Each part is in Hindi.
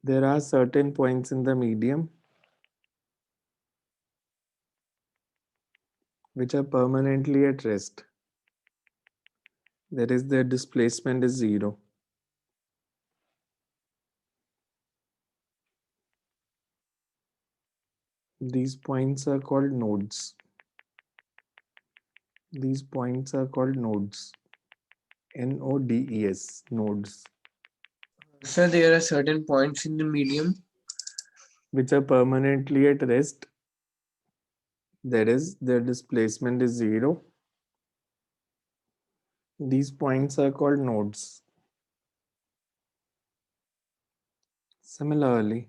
There are certain points in the medium which are permanently at rest. That is, their displacement is zero. These points are called nodes. These points are called nodes. Nodes, nodes, Sir, there are certain points in the medium. which are permanently at rest. That is, their displacement is zero. These points are called nodes. Similarly,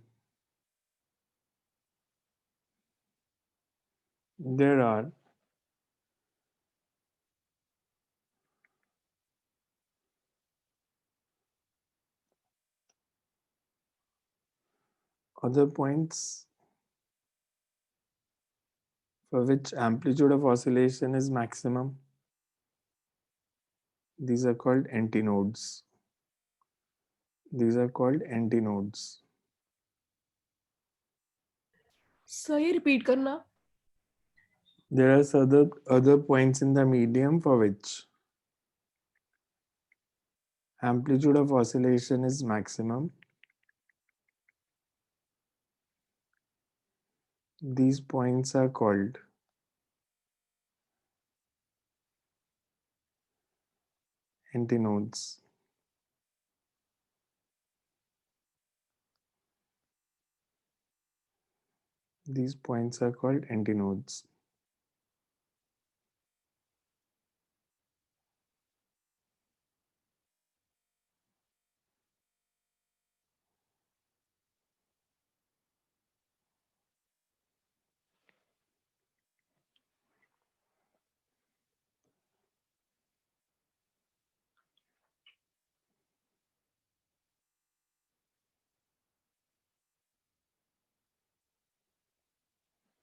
there are other points for which amplitude of oscillation is maximum. These are called antinodes. These are called antinodes. Sir ये रिपीट करना. There are other points in the medium for which amplitude of oscillation is maximum. These points are called antinodes. These points are called antinodes.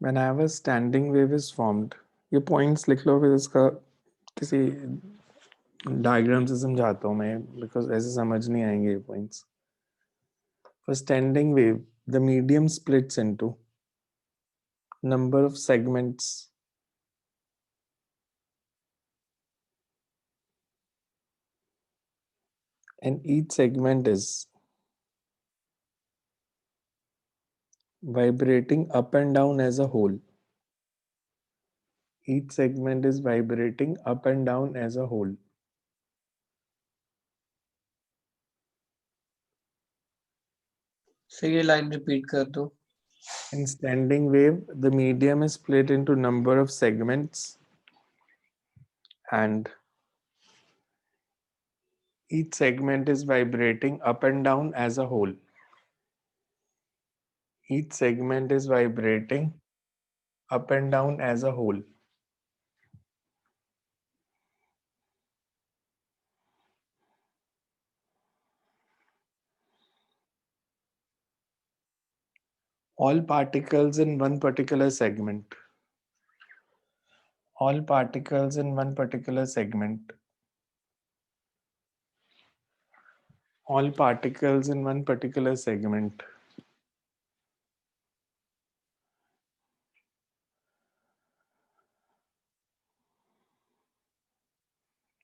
Whenever standing wave is formed, ये points लिख लो, फिर इसका किसी डायग्राम से समझाता हूँ मैं, because ऐसे समझ नहीं आएंगे ये points. For standing wave, the medium splits into number of segments and each segment is vibrating up and down as a whole. Each segment is vibrating up and down as a whole. Sir ये लाइन रिपीट कर दो. In standing wave, the medium is split into number of segments and each segment is vibrating up and down as a whole. Each segment is vibrating up and down as a whole. All particles in one particular segment. All particles in one particular segment. All particles in one particular segment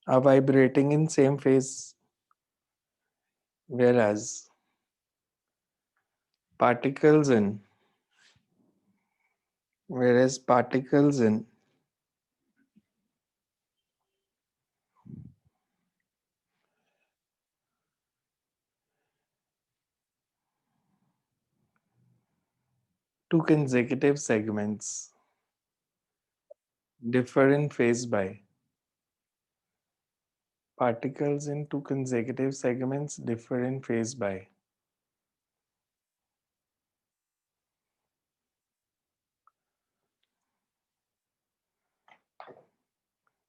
are vibrating in same phase, whereas particles in particles in two consecutive segments differ in phase by particles in two consecutive segments differ in phase by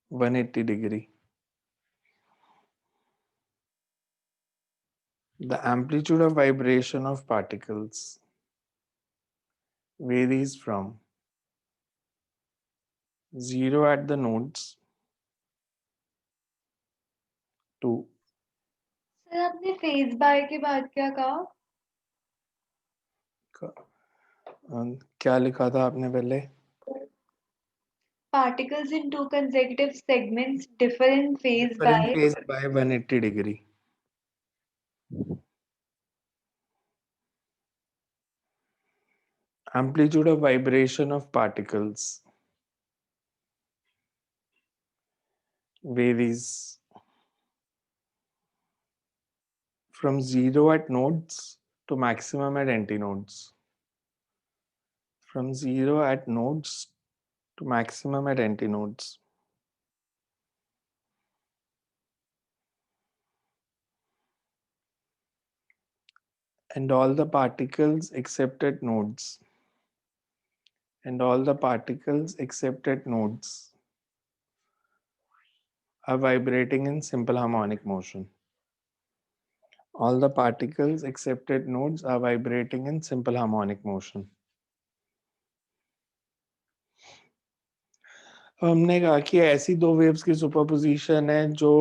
180 degree. The amplitude of vibration of particles varies from 0 at the nodes to sir आपने फेज बाय के बाद क्या कहा? क्या लिखा था आपने पहले? Particles in two consecutive segments differ in phase Different by phase by 180 degree. Amplitude of vibration of particles varies from 0 at nodes to maximum at antinodes. From 0 at nodes to maximum at antinodes. And all the particles except at nodes. And all the particles except at nodes are vibrating in simple harmonic motion. All the particles except at nodes are vibrating in simple harmonic motion. हमने कहा कि ऐसी दो वेव्स की सुपरपोजिशन है जो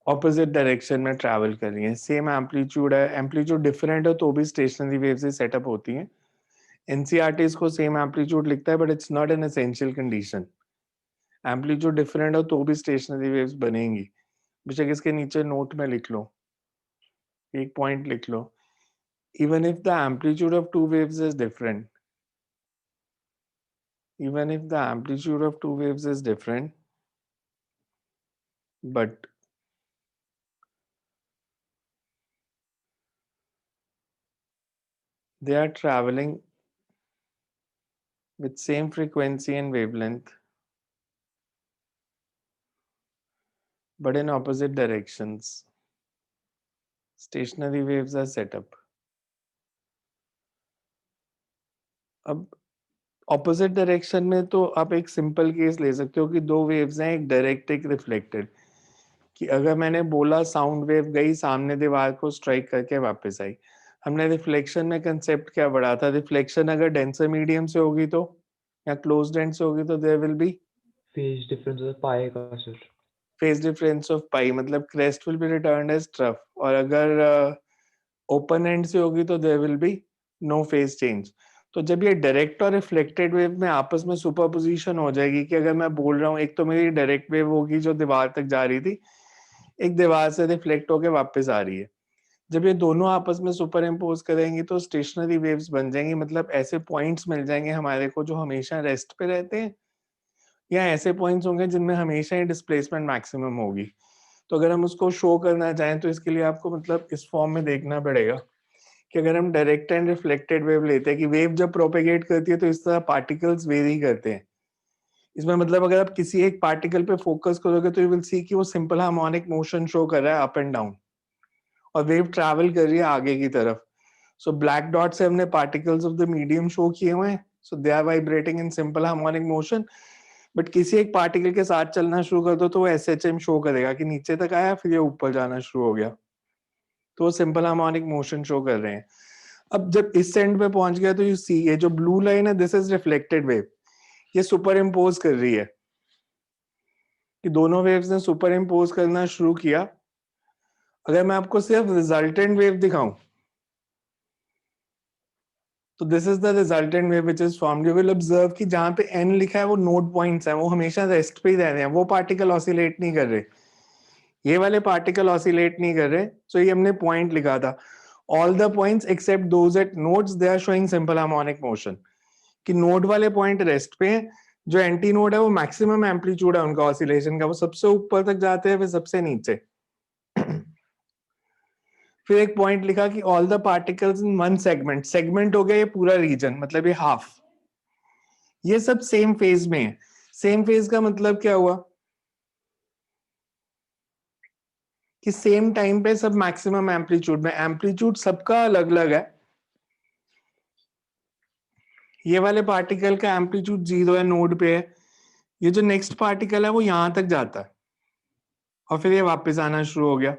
ऑपोजिट डायरेक्शन में ट्रैवल कर रही हैं, सेम एम्पलीट्यूड है, एम्पलीट्यूड डिफरेंट है तो भी स्टेशनरी वेव्स से सेटअप होती हैं. एनसीईआरटी इसको सेम एम्पलीट्यूड लिखता है but it's not an essential condition. Amplitude different हो तो भी स्टेशनरी वेव्स बनेंगी. बेशक इसके नीचे नोट में लिख लो, एक पॉइंट लिख लो, even if the amplitude of two waves is different, even if the amplitude of two waves is different, but they are traveling with same frequency and wavelength, but in opposite directions, stationary waves are set up. अब ऑपोजिट डायरेक्शन में तो आप एक सिंपल केस ले सकते हो कि दो वेव्स हैं, एक डायरेक्ट एक रिफ्लेक्टेड. कि अगर मैंने बोला साउंड वेव गई सामने दीवार को स्ट्राइक करके वापस आई, हमने रिफ्लेक्शन में कंसेप्ट क्या पढ़ा था? रिफ्लेक्शन अगर डेंसर मीडियम से होगी तो, या क्लोज्ड एंड से होगी तो there will be phase difference of pi का sir. Phase difference of pi, मतलब crest will be returned as trough. और अगर ओपन एंड से होगी तो there will be no phase change. तो जब ये डायरेक्ट और रिफ्लेक्टेड वेव में आपस में सुपरपोजिशन हो जाएगी कि अगर मैं बोल रहा हूँ एक तो मेरी डायरेक्ट वेव होगी जो दीवार तक जा रही थी, एक दीवार से रिफ्लेक्ट होके वापस आ रही है. जब ये दोनों आपस में सुपर इम्पोज करेंगी तो स्टेशनरी वेव्स बन जाएंगी. मतलब ऐसे पॉइंट्स मिल जाएंगे हमारे को जो हमेशा रेस्ट पे रहते हैं, या ऐसे पॉइंट्स होंगे जिनमें हमेशा ही डिस्प्लेसमेंट मैक्सिमम होगी. तो अगर हम उसको शो करना चाहें तो इसके लिए आपको मतलब इस फॉर्म में देखना पड़ेगा कि अगर हम डायरेक्ट एंड रिफ्लेक्टेड वेव लेते हैं कि वेव जब प्रोपेगेट करती है तो इस तरह पार्टिकल्स वेरी करते हैं. इसमें मतलब अगर आप किसी एक पार्टिकल पे फोकस करोगे तो यू विल सी कि वो सिंपल हार्मोनिक मोशन शो कर रहा है अप एंड डाउन, और वेव ट्रैवल कर रही है आगे की तरफ. सो ब्लैक डॉट से हमने particles of the medium show किए हुए हैं, so they are vibrating in simple harmonic motion. But किसी एक पार्टिकल के साथ चलना शुरू कर दो तो वो एसएचएम शो करेगा कि नीचे तक आया फिर ये ऊपर जाना शुरू हो गया, तो वो सिंपल हार्मोनिक मोशन शो कर रहे हैं. अब जब इस एंड पे पहुंच गया तो यू सी ये जो ब्लू लाइन है दिस इज रिफ्लेक्टेड वेव, ये सुपर इम्पोज कर रही है कि दोनों वेव्स ने सुपर इम्पोज करना शुरू किया. अगर मैं आपको सिर्फ रिजल्टेंट वेव दिखाऊं तो this is the resultant wave which is formed. You will observe कि जहां पे n लिखा है वो नोड पॉइंट्स हैं, वो हमेशा रेस्ट पे ही रह रहे हैं, वो पार्टिकल ऑसिलेट नहीं कर रहे, ये वाले पार्टिकल ऑसिलेट नहीं कर रहे. सो ये हमने पॉइंट लिखा था, all the points except those at nodes they are showing simple harmonic motion. कि नोड वाले पॉइंट रेस्ट पे हैं, जो एंटी नोड है वो मैक्सिमम एम्पलीट्यूड है उनका ऑसिलेशन का, वो सबसे ऊपर तक जाते हैं फिर सबसे नीचे. फिर एक पॉइंट लिखा कि all the particles in one segment, segment हो गया ये पूरा रीजन, मतलब ये हाफ, ये सब सेम फेज में है. सेम फेज का मतलब क्या हुआ कि सेम टाइम पे सब मैक्सिमम एम्पलीट्यूड में, एम्पलीट्यूड सबका अलग अलग है. ये वाले पार्टिकल का एम्पलीट्यूड 0 है, नोड पे है. ये जो नेक्स्ट पार्टिकल है वो यहां तक जाता है और फिर ये वापस आना शुरू हो गया.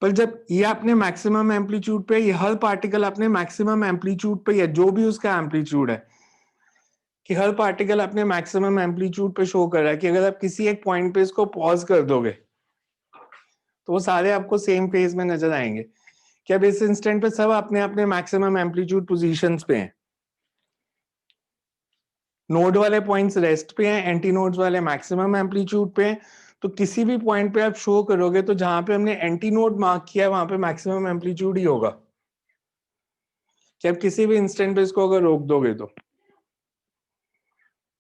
पर जब ये अपने मैक्सिमम एम्पलीट्यूड पे, ये हर पार्टिकल अपने मैक्सिमम एम्पलीट्यूड पे, या जो भी उसका एम्पलीट्यूड है, कि हर पार्टिकल अपने मैक्सिमम एम्पलीट्यूड पे शो कर रहा है कि अगर आप किसी एक पॉइंट पे इसको पॉज कर दोगे तो वो सारे आपको सेम फेज में नजर आएंगे. कि अब इस इंस्टेंट पे सब अपने अपने मैक्सिमम एम्पलीट्यूड पोजीशंस पे हैं. नोड वाले पॉइंट्स रेस्ट पे हैं, एंटी नोड्स वाले मैक्सिमम एम्पलीट्यूड पे हैं. तो किसी भी पॉइंट पे आप शो करोगे तो जहां पे हमने एंटी नोड मार्क किया है वहां पे मैक्सिमम एम्पलीट्यूड ही होगा. कि आप किसी भी इंस्टेंट पे इसको अगर रोक दोगे तो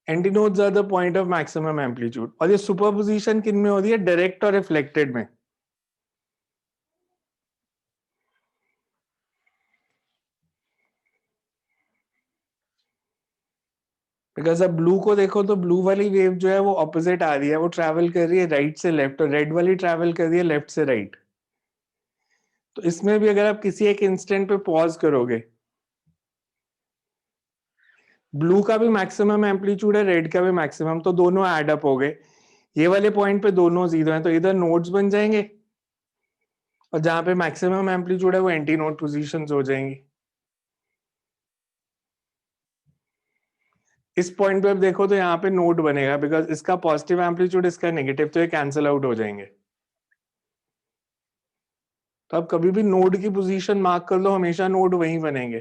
anti nodes are the point of maximum amplitude. और ये सुपरपोजिशन किन में होती है? डायरेक्ट और रिफ्लेक्टेड में. बिकॉज अब ब्लू को देखो तो ब्लू वाली वेव जो है वो ऑपोजिट आ रही है, वो ट्रैवल कर रही है राइट से लेफ्ट, और रेड वाली ट्रैवल कर रही है लेफ्ट से राइट. तो इसमें भी अगर आप किसी एक इंस्टेंट पे पॉज करोगे, ब्लू का भी मैक्सिमम एम्पलीट्यूड है, रेड का भी मैक्सिमम, तो दोनों ऐड अप हो गए. ये वाले पॉइंट पे दोनों जीरो हैं, तो इधर नोड्स बन जाएंगे और जहां पे मैक्सिमम एम्पलीट्यूड है वो एंटी नोड पोजीशंस हो जाएंगी. इस पॉइंट पे अब देखो तो यहाँ पे नोड बनेगा, बिकॉज इसका पॉजिटिव एम्पलीट्यूड, इसका नेगेटिव, तो ये कैंसिल आउट हो जाएंगे. तो अब कभी भी नोड की पोजीशन मार्क कर लो, हमेशा नोड वहीं बनेंगे.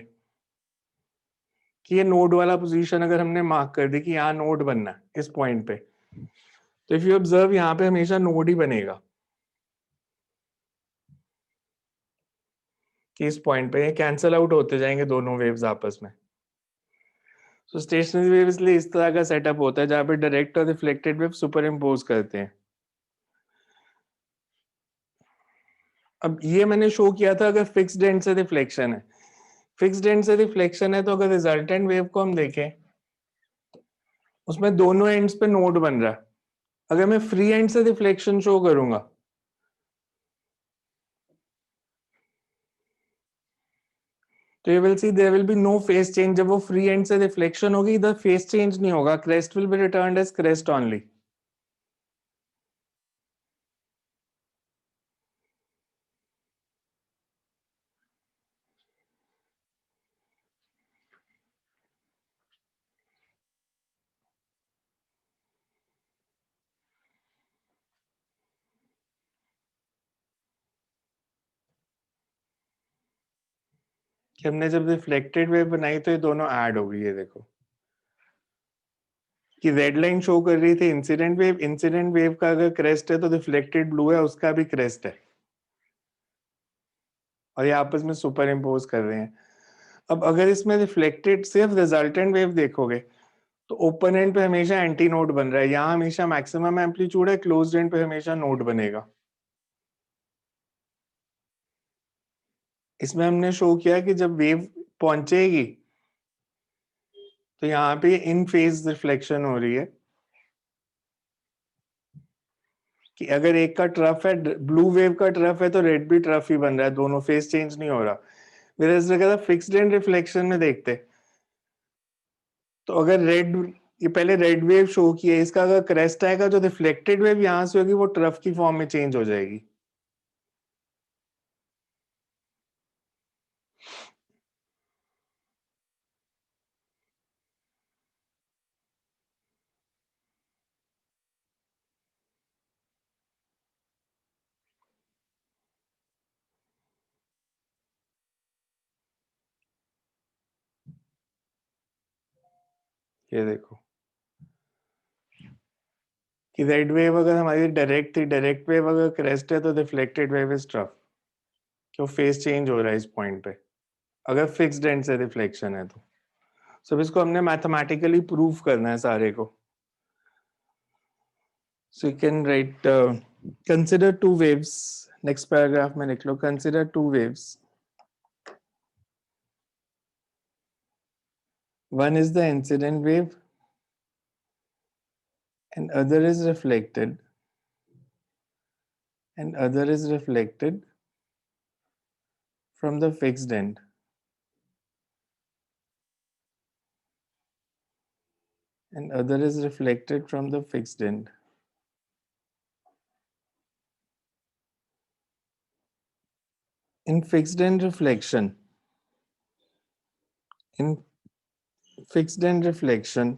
कि ये नोड वाला पोजीशन अगर हमने मार्क कर दी कि यहाँ नोड बनना है इस पॉइंट पे, तो इफ यू ऑब्जर्व यहाँ पे हमेशा नोड ही बनेगा. कि इस पॉइंट पे ये कैंसिल आउट होते जाएंगे दोनों वेव्स आपस में. तो स्टेशनरी वेव इसलिए इस तरह का सेटअप होता है जहां पे डायरेक्ट और रिफ्लेक्टेड वेव सुपर इम्पोज करते हैं. अब ये मैंने शो किया था अगर फिक्स्ड एंड से रिफ्लेक्शन है. फिक्स्ड एंड से रिफ्लेक्शन है तो अगर रिजल्टेंट वेव को हम देखें उसमें दोनों एंड्स पे नोड बन रहा है. अगर मैं फ्री एंड से रिफ्लेक्शन शो करूंगा तो you will see there will be no phase change. जब वो फ्री एंड से रिफ्लेक्शन होगी इधर फेस चेंज नहीं होगा, crest will be returned as crest only. कि हमने जब रिफ्लेक्टेड वेव बनाई तो ये दोनों ऐड हो गई. ये देखो कि रेड लाइन शो कर रही थी इंसिडेंट वेव. इंसिडेंट वेव का अगर क्रेस्ट है तो रिफ्लेक्टेड ब्लू है उसका भी क्रेस्ट है, और ये आपस में सुपर इम्पोज कर रहे हैं. अब अगर इसमें रिफ्लेक्टेड सिर्फ रिजल्टेंट वेव देखोगे तो ओपन एंड पे हमेशा एंटी नोड बन रहा है, यहाँ हमेशा मैक्सिमम एम्पलीट्यूड है, क्लोज्ड एंड पे हमेशा नोड बनेगा. इसमें हमने शो किया कि जब वेव पहुंचेगी तो यहाँ पे इन फेज रिफ्लेक्शन हो रही है. कि अगर एक का ट्रफ है, ब्लू वेव का ट्रफ है, तो रेड भी ट्रफ ही बन रहा है, दोनों फेस चेंज नहीं हो रहा. मेरे इस जगह फिक्स्ड एंड रिफ्लेक्शन में देखते तो अगर रेड, ये पहले रेड वेव शो की है, इसका अगर क्रेस्ट आएगा जो रिफ्लेक्टेड वेव यहां से होगी वो ट्रफ की फॉर्म में चेंज हो जाएगी. ये देखो कि रेड वेव अगर हमारी डायरेक्ट थी, डायरेक्ट वेव अगर क्रेस्ट है तो रिफ्लेक्टेड वेव इज ट्रफ, क्यों फेस चेंज हो रहा है इस पॉइंट पे अगर फिक्स्ड एंड से रिफ्लेक्शन है तो. सब इसको हमने मैथमेटिकली प्रूव करना है सारे को. So you can write consider two waves. Next paragraph में लिख लो consider two waves. One is the incident wave and other is reflected, and other is reflected from the fixed end. And other is reflected from the fixed end. In fixed end reflection, in fixed end reflection,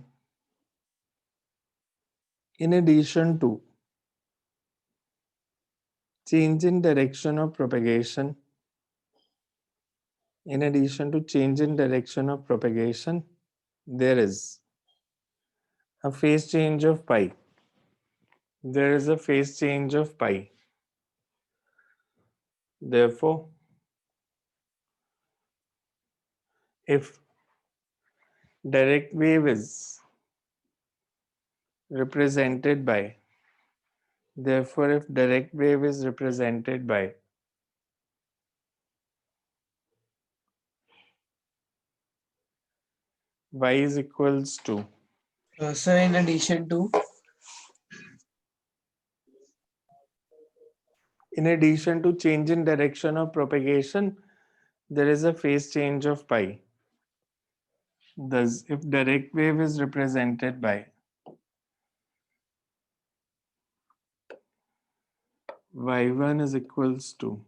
in addition to change in direction of propagation, In addition to change in direction of propagation, there is a phase change of pi. There is a phase change of pi. Therefore, if direct wave is represented by, therefore, if direct wave is represented by y is equals to Sir, in addition to change in direction of propagation, there is a phase change of pi. Thus, if direct wave is represented by y1 is equals to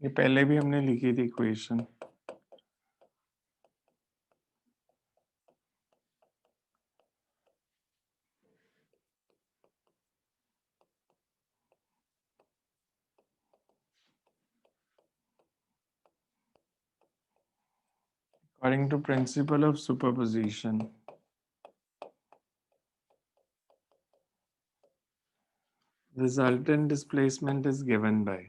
ये पहले भी हमने लिखी थी equation according to principle of superposition. Resultant displacement is given by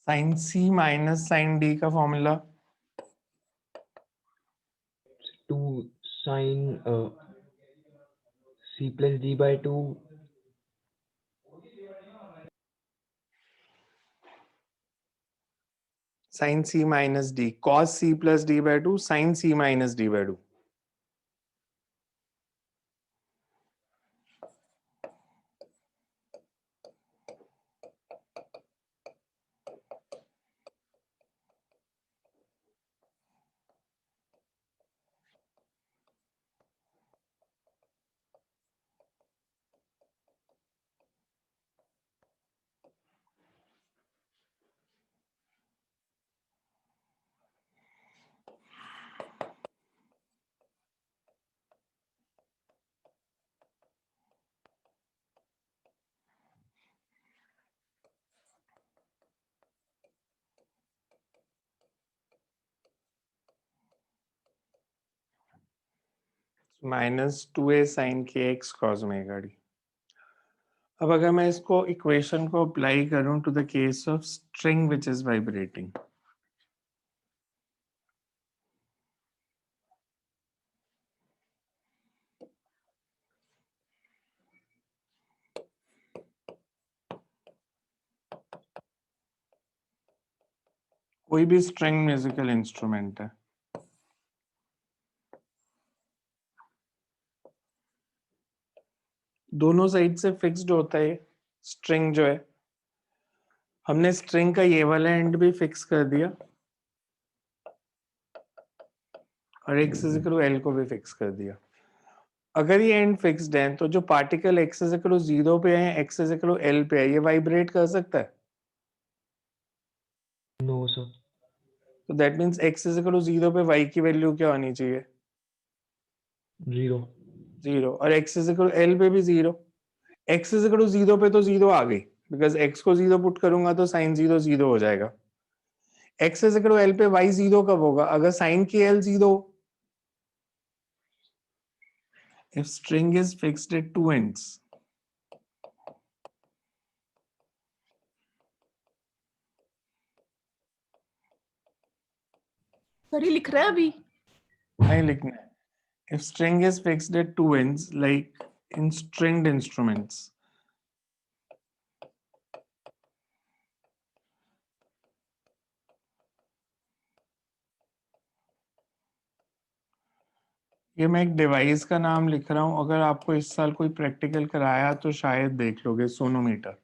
sin C minus sin D का formula 2 sine C plus D by 2 sin C minus D cos C plus D by 2 sin C minus D by 2. Minus 2a sin kx cos omega d. अब अगर मैं इसको इक्वेशन को अप्लाई करूं to the case of string which is vibrating, कोई भी स्ट्रिंग म्यूजिकल इंस्ट्रूमेंट है, दोनों साइड से फिक्स्ड होता है स्ट्रिंग जो है, हमने स्ट्रिंग का ये वाला एंड भी फिक्स कर दिया और x is equal to l को भी फिक्स कर दिया. अगर ये एंड फिक्स्ड है तो जो particle x is equal to 0 पे है, x is equal to l पे है, ये वाइब्रेट कर सकता है. no sir तो that means x is equal to 0 पे y की वैल्यू क्या होनी चाहिए? 0 0. और x is equal to l पे भी 0. x इज इक्वल टू 0 पे तो 0 आ गई, बिकॉज x को 0 पुट करूंगा तो sin 0 0 हो जाएगा. x is equal to l पे y 0 कब होगा? अगर sin की l 0. If string is fixed at two ends, sir ये लिख रहा है अभी। नहीं लिखना है. If string is fixed at two ends, like in stringed instruments, ये मैं एक डिवाइस का नाम लिख रहा हूं. अगर आपको इस साल कोई प्रैक्टिकल कराया तो शायद देख लोगे. Sonometer.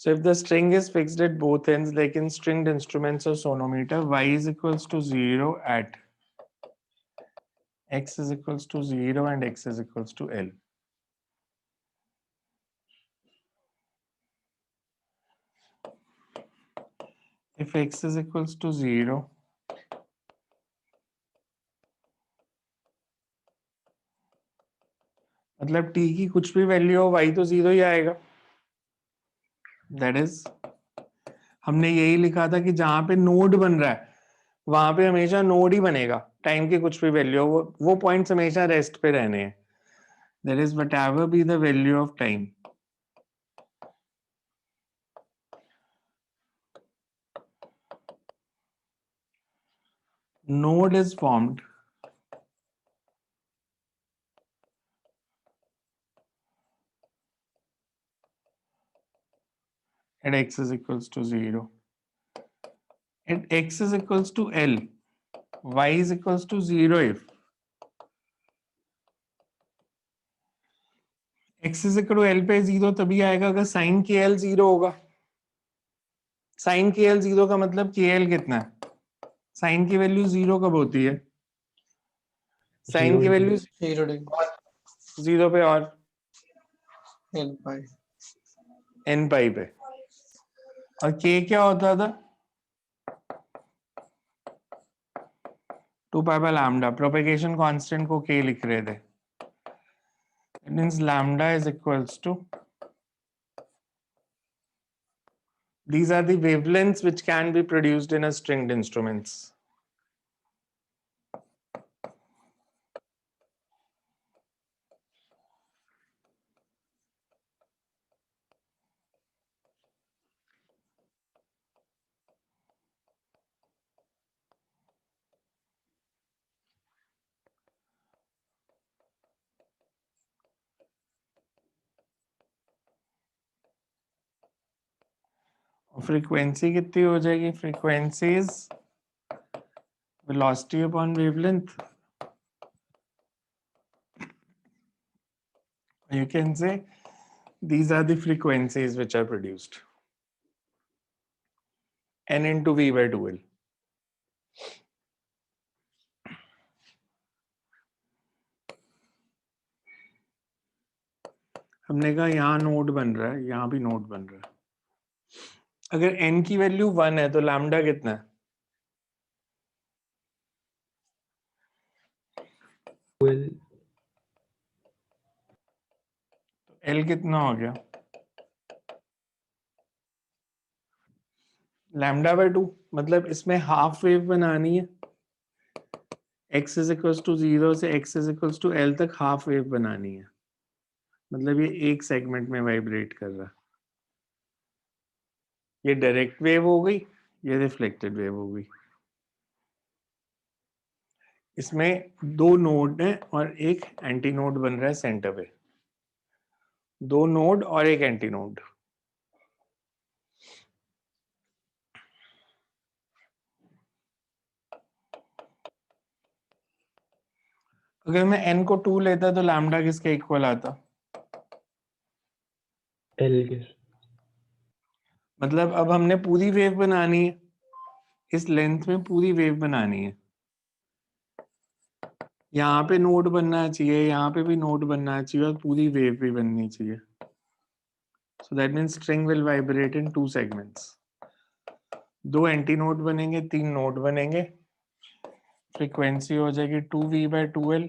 So if the string is fixed at both ends, like in stringed instruments or sonometer, y is equals to 0 at x is equals to 0 and x is equals to L. If x is equals to 0, मतलब t की कुछ भी वैल्यू हो y तो 0 ही आएगा. That is, हमने यही लिखा था कि जहां पे नोड बन रहा है वहां पे हमेशा नोड ही बनेगा. टाइम की कुछ भी वैल्यू हो, वो पॉइंट्स हमेशा रेस्ट पे रहने हैं. That is, whatever be the value of time, node is formed at x is equals to 0. At x is equals to L, y is equals to 0 if x is equal to L पे 0 तभी आएगा अगर sin KL 0 होगा. sin KL 0 का मतलब KL कितना है? sin की वैल्यू 0 कब होती है? sin की वैल्यू 0 पे और n पाई पे. और k क्या होता था? 2 pi by lambda. Propagation constant को k लिख रहे थे. It means lambda is equals to, these are the wavelengths which can be produced in a stringed instruments. Frequency कितनी हो जाएगी? Frequency is velocity upon wavelength. You can say these are the frequencies which are produced. N into V by 2L. हमने कहा यहाँ नोड बन रहा है, यहाँ भी नोड बन रहा है. अगर n की वैल्यू 1 है तो लैम्डा कितना है? 12. L कितना हो गया? Lambda by 2. मतलब इसमें हाफ वेव बनानी है. x इज इक्वल्स टू 0 से x is equals to L तक हाफ वेव बनानी है. मतलब ये एक सेगमेंट में वाइब्रेट कर रहा है. ये डायरेक्ट वेव हो गई, ये रिफ्लेक्टेड वेव हो गई. इसमें 2 नोड हैं और एक एंटी नोड बन रहा है सेंटर पे. 2 नोड और एक एंटी नोड. अगर मैं n को 2 लेता तो लैम्डा किसके इक्वल आता? L के. मतलब अब हमने पूरी वेव बनानी है. इस लेंथ में पूरी वेव बनानी है. यहाँ पे नोड बनना चाहिए, यहाँ पे भी नोड बनना चाहिए और पूरी वेव भी बननी चाहिए. So that means string will vibrate in 2 segments. 2 anti node बनेंगे, 3 नोड बनेंगे. फ्रीक्वेंसी हो जाएगी 2v by 2L.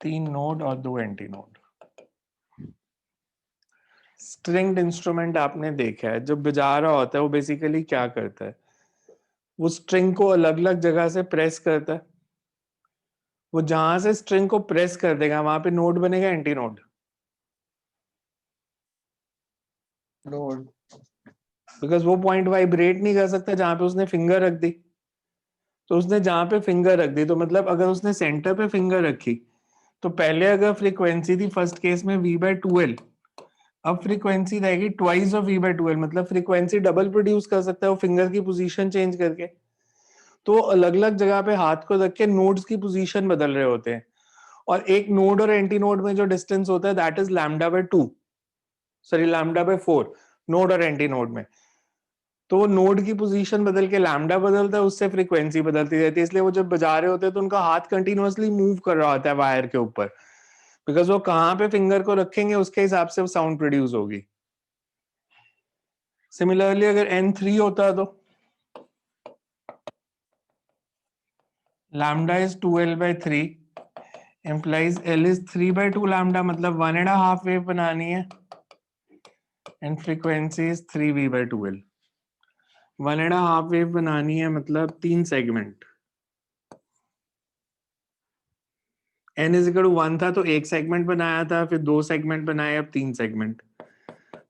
3 नोड और 2 एंटी नोड. स्ट्रिंग्ड इंस्ट्रूमेंट आपने देखा है, जब बजा रहा होता है वो बेसिकली क्या करता है? वो स्ट्रिंग को अलग अलग जगह से प्रेस करता है. वो जहां से स्ट्रिंग को प्रेस कर देगा वहां पे नोड बनेगा, एंटी नोड. बिकॉज वो पॉइंट वाइब्रेट नहीं कर सकता जहां पे उसने फिंगर रख दी। तो उसने जहां पे फिंगर रख दी, तो मतलब अगर उसने सेंटर पे फिंगर रखी, तो पहले अगर फ्रीक्वेंसी थी फर्स्ट केस में v/2l, अब फ्रीक्वेंसी रहेगी ट्वाइस ऑफ v/2l, मतलब फ्रीक्वेंसी डबल प्रोड्यूस कर सकता है वो फिंगर की पोजीशन चेंज करके। तो अलग अलग जगह पे हाथ को रख के नोड्स की पोजीशन बदल रहे होते हैं, और एक नोड और एंटी नोड में जो डिस्टेंस होता है दैट इज λ/2, सॉरी λ/4, नोड और एंटी नोड में। तो वो नोड की पोजीशन बदल के लैम्डा बदलता है, उससे फ्रीक्वेंसी बदलती रहती है, इसलिए वो जब बजा रहे होते हैं तो उनका हाथ कंटिन्यूअसली मूव कर रहा होता है वायर के ऊपर, बिकॉज वो कहाँ पे फिंगर को रखेंगे उसके हिसाब से वो साउंड प्रोड्यूस होगी। सिमिलरली अगर n3 होता तो lambda is 2l/3 implies l is 3/2 lambda, मतलब 1.5 वेव बनानी है, and frequency is 3v/2l। 1.5 wave बनानी है मतलब 3 segment. n is equal to 1 था तो एक सेगमेंट बनाया था, फिर 2 सेगमेंट बनाए, अब 3 सेगमेंट।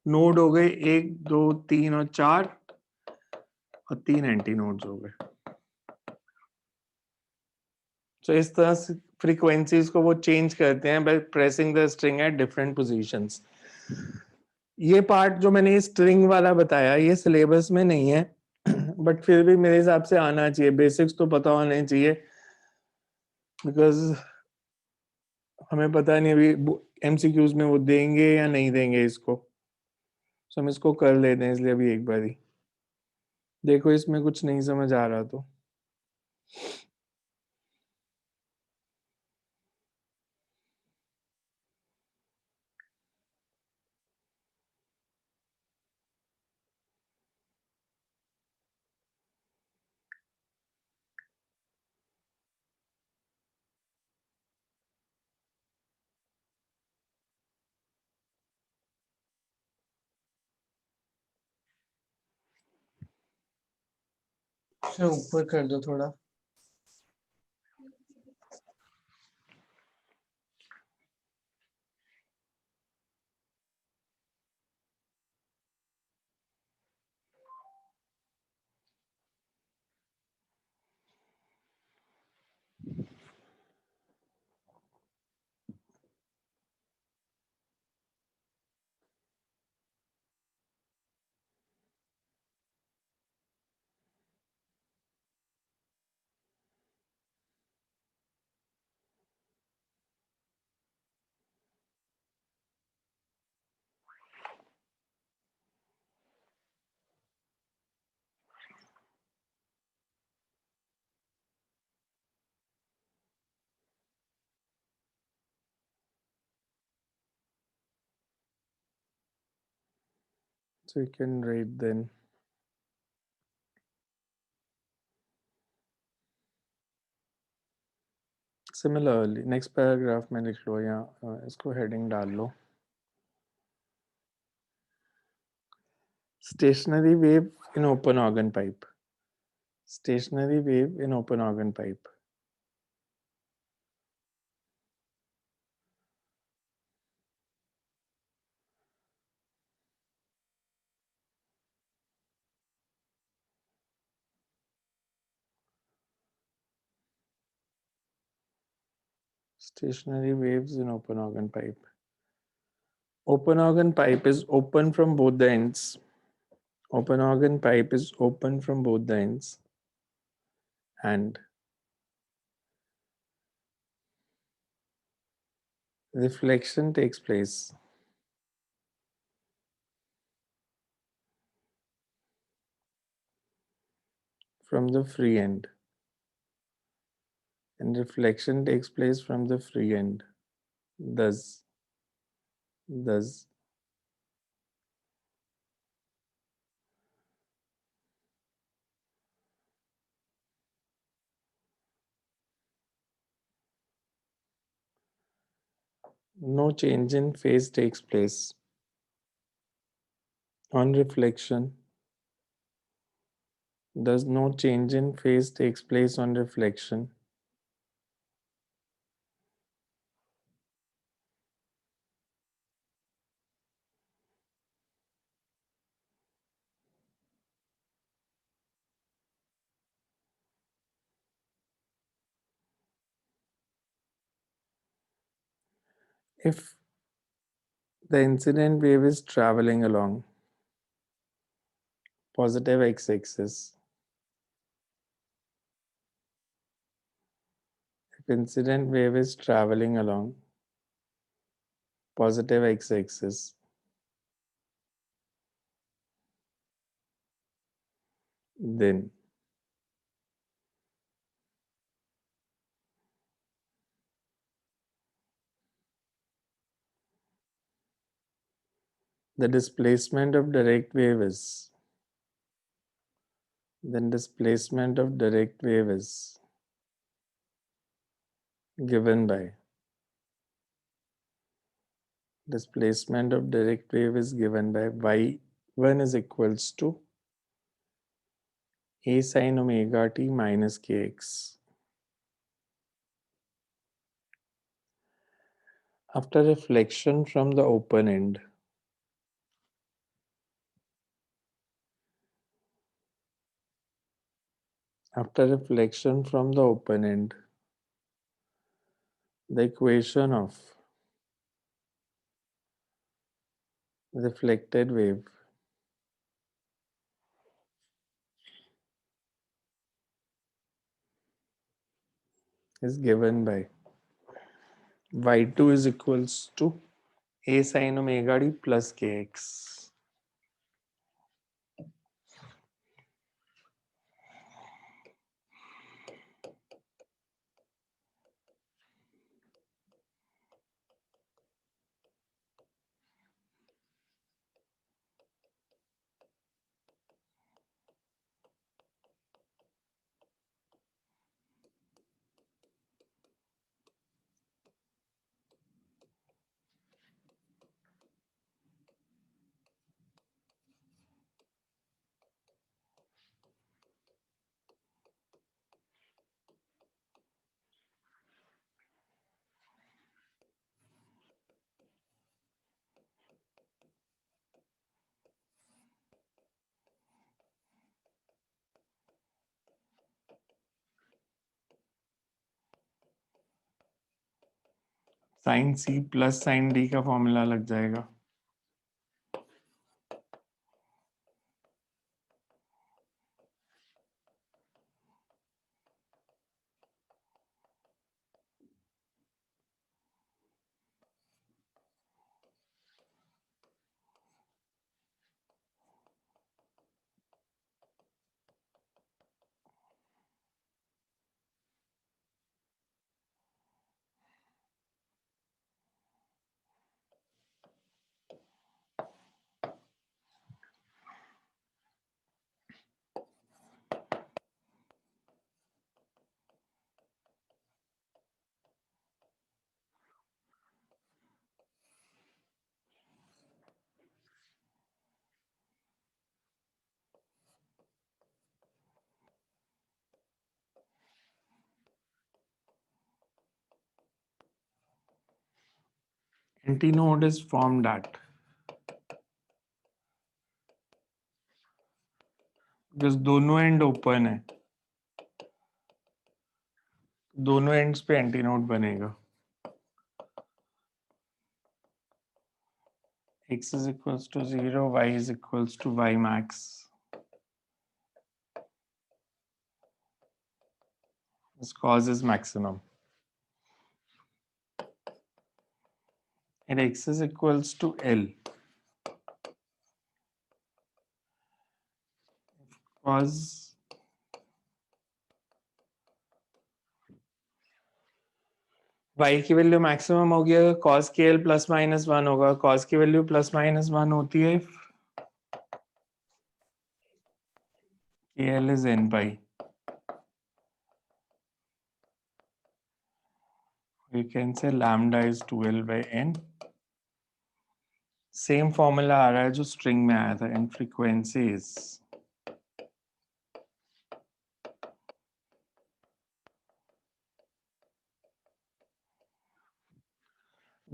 नोड हो गए 1 2 3 और 4, और 3 एंटी नोड्स हो गए। तो इस तरह से फ्रीक्वेंसीज को वो चेंज करते हैं by pressing the string at different positions. ये पार्ट जो मैंने स्ट्रिंग वाला बताया ये सिलेबस में नहीं है, बट फिर भी मेरे हिसाब से आना चाहिए, बेसिक्स तो पता होने चाहिए, बिकॉज हमें पता नहीं अभी एमसीक्यूज में वो देंगे या नहीं देंगे इसको। तो हम इसको कर लेते हैं इसलिए अभी एक बार ही देखो, इसमें कुछ नहीं समझ आ रहा तो सर ऊपर कर दो थोड़ा। so you can write then. Similarly, next paragraph में लिख लो या इसको हेडिंग डाल लो, stationary wave in open organ pipe, stationary wave in open organ pipe. Stationary waves in open organ pipe. Open organ pipe is open from both the ends. Open organ pipe is open from both the ends, and reflection takes place from the free end, and reflection takes place from the free end. Thus, no change in phase takes place. On reflection, thus no change in phase takes place on reflection. if the incident wave is traveling along positive x-axis, if incident wave is traveling along positive x-axis, then the displacement of direct wave is given by y1 is equals to a sin omega t minus kx. After reflection from the open end, the equation of reflected wave is given by y2 is equals to a sin omega t plus kx. Sine C plus sine D का फॉर्मूला लग जाएगा. Antinode is formed at because दोनों एंड ओपन है, दोनों एंड्स पे एंटीनोड बनेगा. x is equals to 0, y is equals to y max. This causes maximum. And x is equals to L. Cause y की वैल्यू मैक्सिमम होगी अगर cos के L प्लस माइनस 1 होगा. cos की वैल्यू प्लस माइनस 1 होती है KL is n pi. You can say lambda is 2L by n. Same formula आ रहा है जो स्ट्रिंग में आया था. And frequency is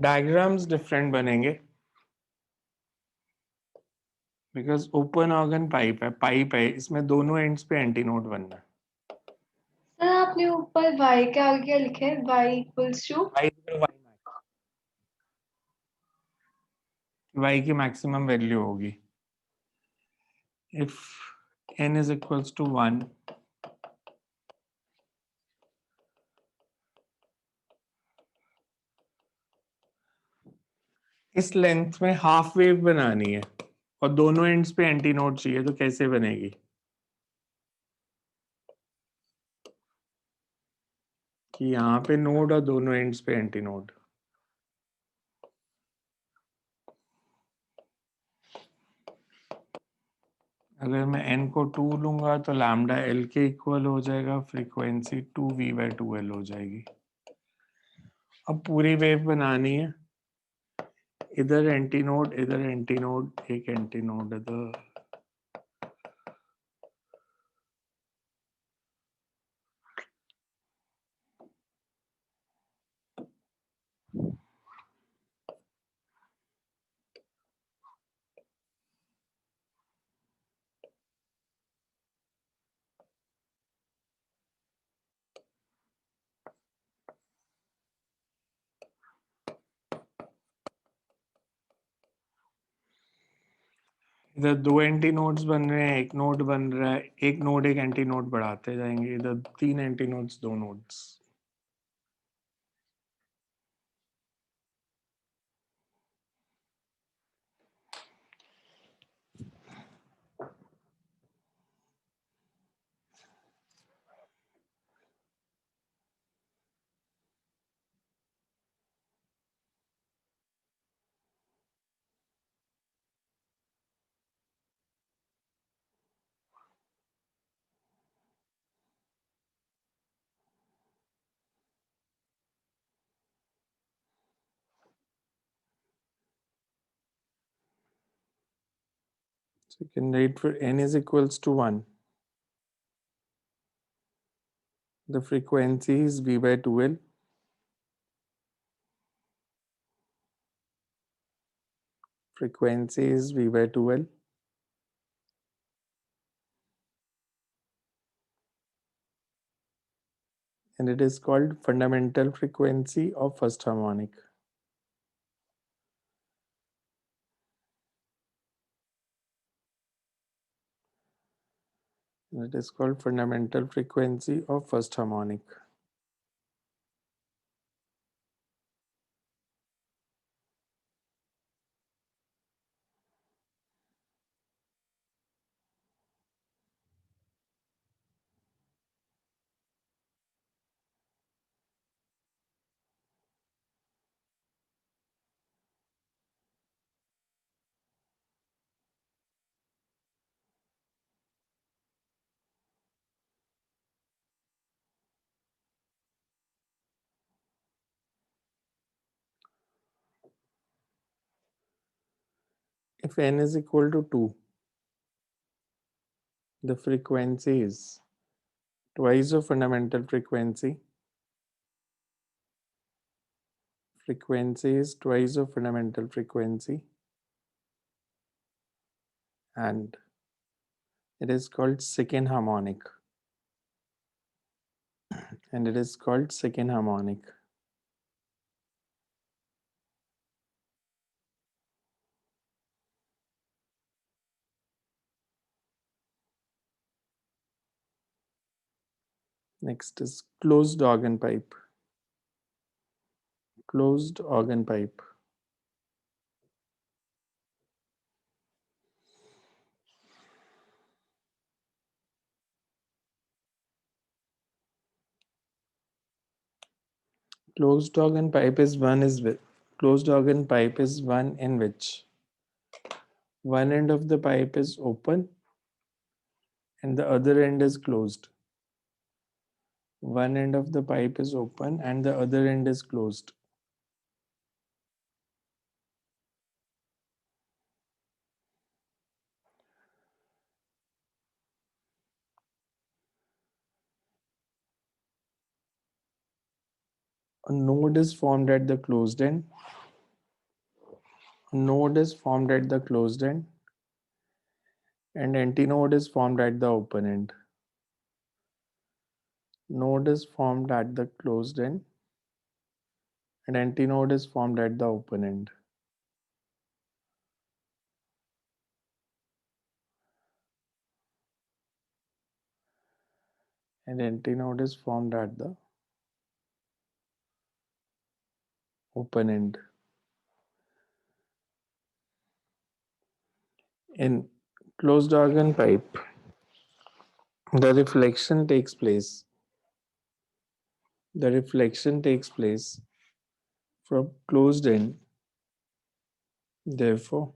diagrams different बनेंगे बिकॉज ओपन ऑर्गन पाइप है इसमें दोनों एंड्स पे एंटीनोड बनना है. सर आपने ऊपर y के आगे क्या लिखा है? y equals to y max y की मैक्सिमम वैल्यू होगी. If n is equals to 1, इस लेंथ में हाफ वेव बनानी है और दोनों एंड्स पे एंटी नोड चाहिए, तो कैसे बनेगी? कि यहाँ पे नोड और दोनों एंड्स पे एंटी नोड. अगर मैं n को 2 लूंगा तो लैम्डा l के इक्वल हो जाएगा, फ्रीक्वेंसी 2v/2l हो जाएगी. अब पूरी वेव बनानी है, इधर एंटी नोड, इधर एंटी नोड, एक एंटी नोड इधर. इधर दो एंटी नोड्स बन रहे हैं, एक नोड बन रहा है, एक नोड एक एंटी नोड बढ़ाते जाएंगे. इधर 3 anti nodes, 2 nodes. So you can write for n is equals to 1. The frequency is v/2l. Frequency is v/2l. And it is called fundamental frequency of first harmonic. And it is called fundamental frequency of first harmonic. If n is equal to 2, the frequency is twice of fundamental frequency. Frequency is twice of fundamental frequency. And it is called second harmonic. And it is called second harmonic. Next is closed organ pipe. Closed organ pipe. Closed organ pipe is one in which one end of the pipe is open and the other end is closed. One end of the pipe is open and the other end is closed. A node is formed at the closed end. A node is formed at the closed end and antinode is formed at the open end. Node is formed at the closed end and antinode is formed at the open end. An antinode is formed at the open end. In closed organ pipe, the reflection takes place. The reflection takes place from closed end. Therefore,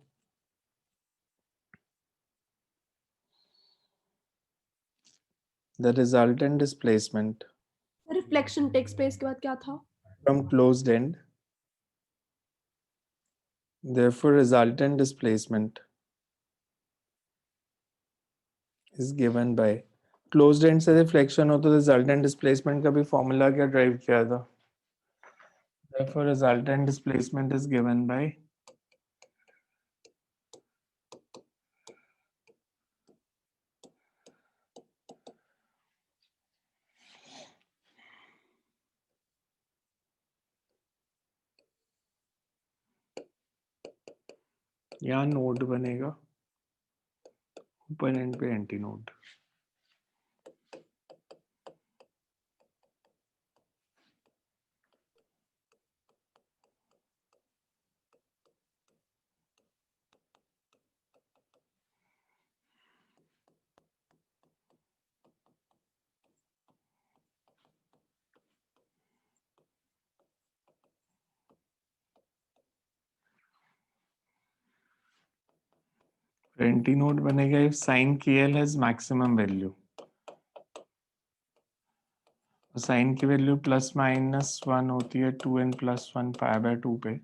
the resultant displacement reflection takes place के बाद क्या था? from closed end, therefore resultant displacement is given by closed end से रिफ्लेक्शन हो तो resultant displacement का भी फॉर्मूला क्या ड्राइव किया था? Therefore resultant displacement is given by यहाँ नोड बनेगा ओपन एंड पे एंटी नोड. एंटी नोड बनेगा if sin KL has maximum value. Sine की वैल्यू प्लस माइनस 1 होती है 2n प्लस 1 पाई बाय 2 पे.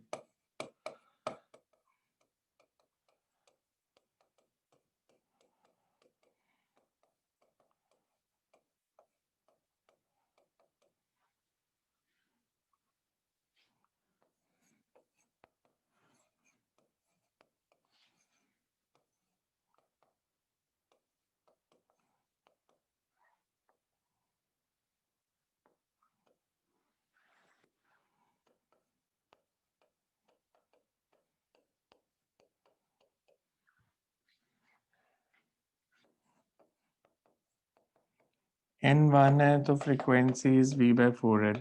n1 है तो frequency is v by 4l.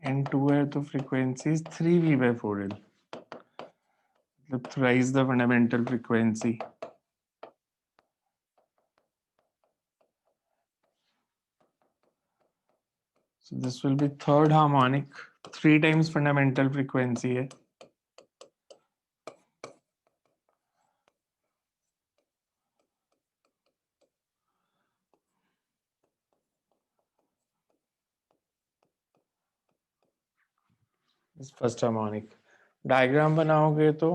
n2 है तो frequency is 3v by 4l. मतलब thrice the fundamental frequency. So this will be third harmonic, 3 times fundamental frequency है. फर्स्ट हार्मोनिक डायग्राम बनाओगे तो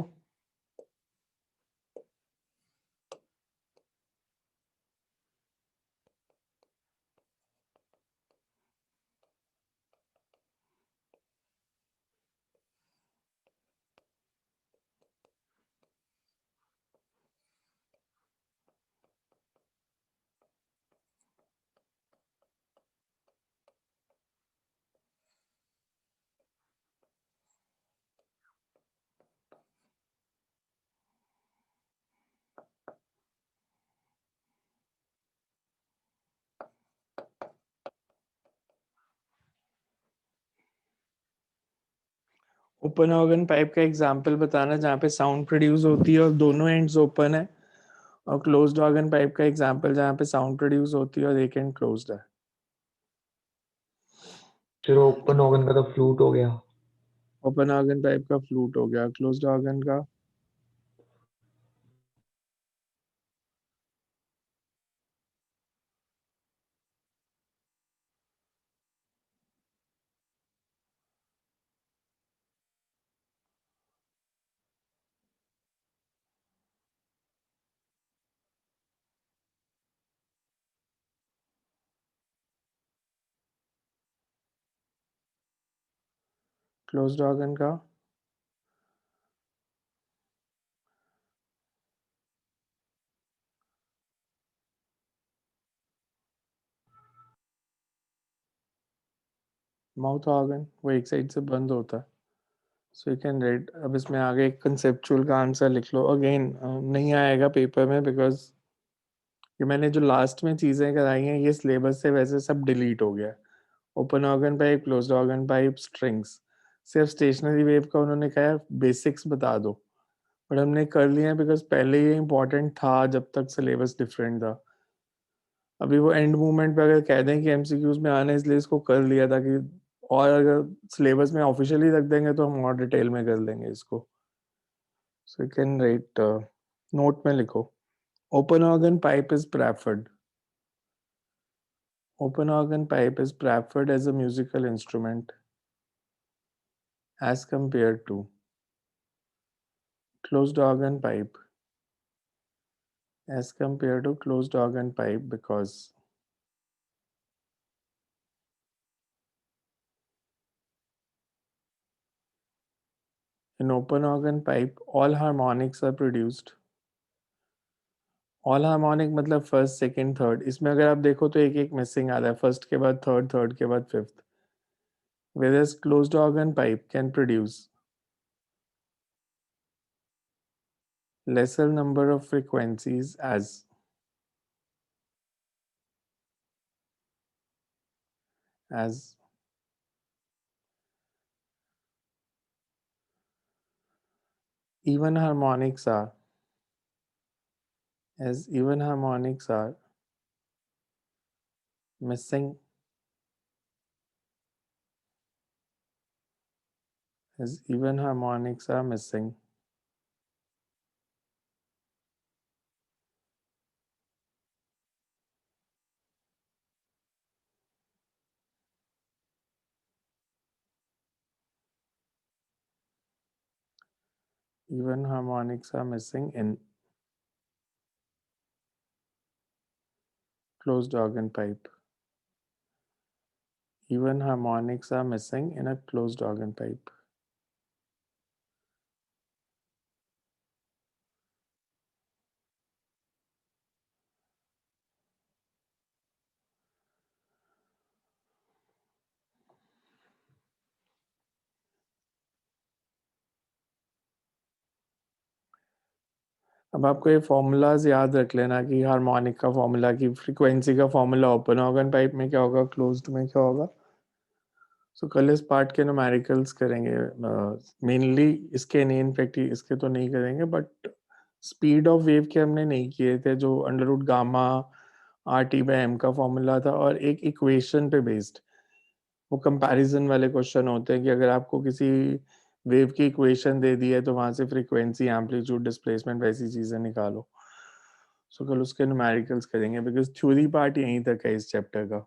ओपन ऑर्गन पाइप का एग्जांपल बताना जहाँ पे साउंड प्रोड्यूस होती है और दोनों एंड्स ओपन है, और क्लोज्ड ऑर्गन पाइप का एग्जांपल जहाँ पे साउंड प्रोड्यूस होती है और एक एंड क्लोज्ड है. फिर ओपन ऑर्गन का तो फ्लूट हो गया. ओपन ऑर्गन पाइप का फ्लूट हो गया. क्लोज्ड ऑर्गन का क्लोज्ड ऑर्गन का माउथ ऑर्गन वो एक साइड से बंद होता है, सो यू कैन राइट. अब इसमें आगे एक कंसेप्चुअल का आंसर लिख लो. अगेन नहीं आएगा पेपर में बिकॉज ये मैंने जो लास्ट में चीज़ें कराई हैं ये सिलेबस से वैसे सब डिलीट हो गया. Open organ pipe, closed organ pipe, strings, सिर्फ स्टेशनरी वेव का उन्होंने कहा बेसिक्स बता दो, बट हमने कर लिया है बिकॉज पहले ये इंपॉर्टेंट था जब तक सिलेबस डिफरेंट था. अभी वो एंड मोमेंट पे अगर कह दें कि एमसीक्यूज में आने इसलिए इसको कर लिया ताकि, और अगर सिलेबस में ऑफिशियली रख देंगे तो हम और डिटेल में कर लेंगे इसको. So you can write, note में लिखो, open organ pipe is preferred. Open organ pipe is preferred as a musical instrument as compared to closed organ pipe, as compared to closed organ pipe because in open organ pipe all harmonics are produced. All harmonic मतलब फर्स्ट सेकंड थर्ड. इसमें अगर आप देखो तो एक एक मिसिंग आ रहा है, फर्स्ट के बाद थर्ड, थर्ड के बाद fifth. whereas closed organ pipe can produce lesser number of frequencies as even harmonics are, as even harmonics are missing, as even harmonics are missing even harmonics are missing in closed organ pipe. Even harmonics are missing in a closed organ pipe. अब आपको ये फॉर्मूलाज याद रख लेना कि हार्मोनिक का फॉर्मूला की फ्रीक्वेंसी का फॉर्मूला ओपन ऑर्गन पाइप में क्या होगा, क्लोज्ड में क्या होगा. सो कल इस पार्ट के न्यूमेरिकल्स करेंगे मेनली. इसके नहीं, इनफैक्ट इसके तो नहीं करेंगे, बट स्पीड ऑफ वेव के हमने नहीं किए थे, जो अंडर रूट गामा RT/m का फॉर्मूला था और एक इक्वेशन पे बेस्ड. वो कंपैरिजन वाले क्वेश्चन होते हैं कि अगर आपको किसी वेव की इक्वेशन दे दी है तो वहां से फ्रीक्वेंसी, एम्पलीट्यूड, डिस्प्लेसमेंट वैसी चीजें निकालो. सो कल उसके न्यूमेरिकल्स करेंगे बिकॉज थ्योरी पार्ट यहीं तक है इस चैप्टर का.